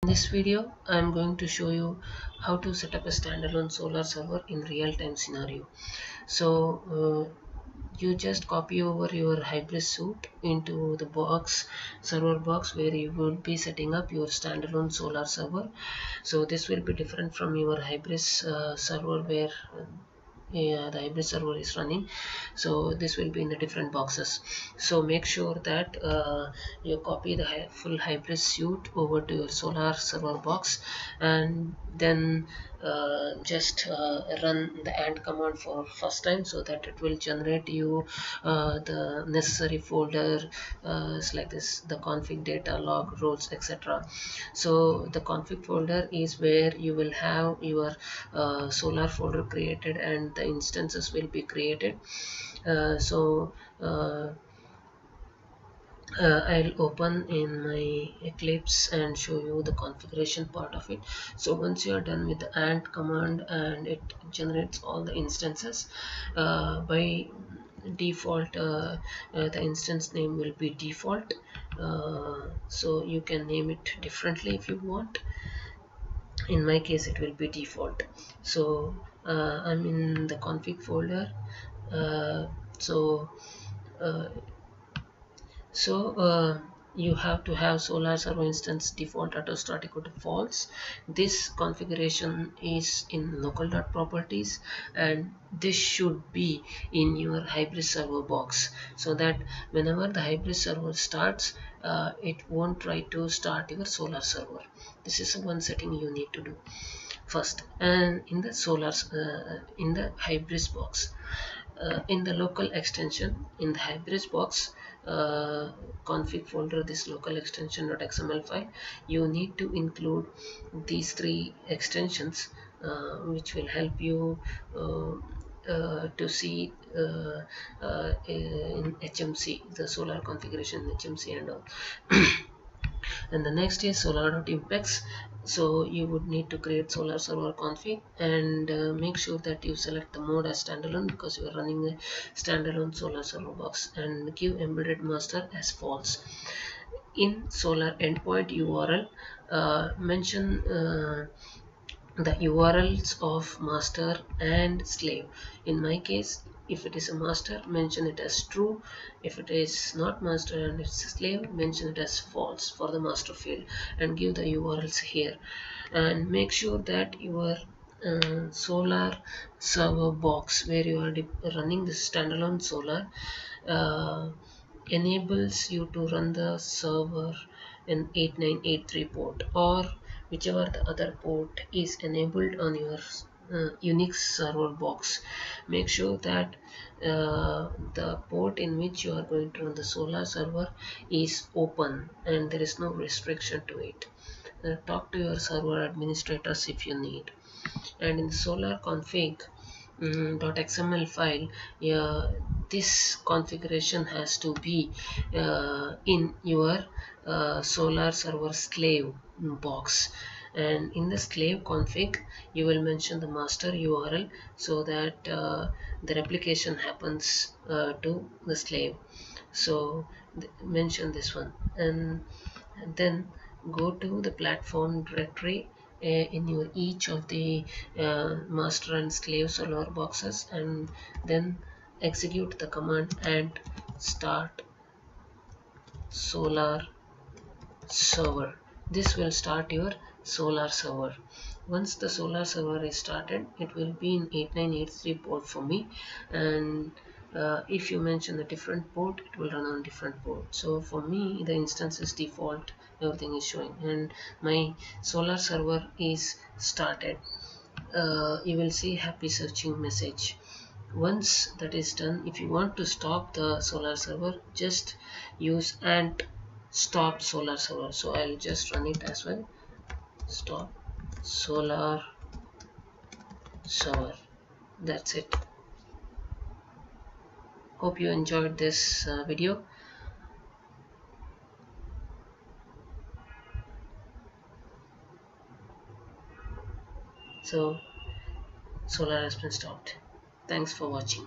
In this video, I am going to show you how to set up a standalone Solr server in real-time scenario. So you just copy over your Hybris suite into the server box where you will be setting up your standalone Solr server. So this will be different from your Hybris server where the Hybris server is running. So this will be in the different boxes. So make sure that you copy the full Hybris suite over to your Solr server box, and then just run the and command for first time, so that it will generate you the necessary folder like this: the config, data, log, roles, etc. So the config folder is where you will have your Solr folder created, and the instances will be created. I'll open in my Eclipse and show you the configuration part of it. So once you are done with the and command and it generates all the instances, by default the instance name will be default, so you can name it differently if you want. In my case it will be default. So I'm in the config folder. uh, so uh, you have to have Solr server instance default auto start equal to false. This configuration is in local.properties, and this should be in your Hybris server box, so that whenever the Hybris server starts, it won't try to start your Solr server. This is one setting you need to do first. And in the in the Hybris box, in the local extension in the Hybris box config folder, this local extension.xml file, you need to include these three extensions, which will help you to see in HMC, the Solr configuration in HMC and all. And the next is Solr.impex. So you would need to create Solr server config, and make sure that you select the mode as standalone, because you are running a standalone Solr server box, and give embedded master as false. In Solr endpoint URL, mention the URLs of master and slave. In my case, if it is a master, mention it as true. If it is not master and it's a slave, mention it as false for the master field, and give the URLs here. And make sure that your Solr server box where you are running the standalone Solr enables you to run the server in 8983 port, or whichever the other port is enabled on your Unix server box. Make sure that the port in which you are going to run the Solr server is open and there is no restriction to it. Talk to your server administrators if you need. And in the Solr config .xml file, this configuration has to be in your Solr server slave box. And in the slave config, you will mention the master URL, so that the replication happens to the slave. So mention this one, and then go to the platform directory in your each of the master and slave Solr boxes, and then execute the command and start Solr server. This will start your Solr server. Once the Solr server is started, it will be in 8983 port for me, and if you mention a different port, it will run on different port. So for me, the instance is default, everything is showing, and my Solr server is started. You will see happy searching message. Once that is done, if you want to stop the Solr server, just use and stop Solr server. So I'll just run it as well: stop Solr server. That's it. Hope you enjoyed this video. So Solr has been stopped. Thanks for watching.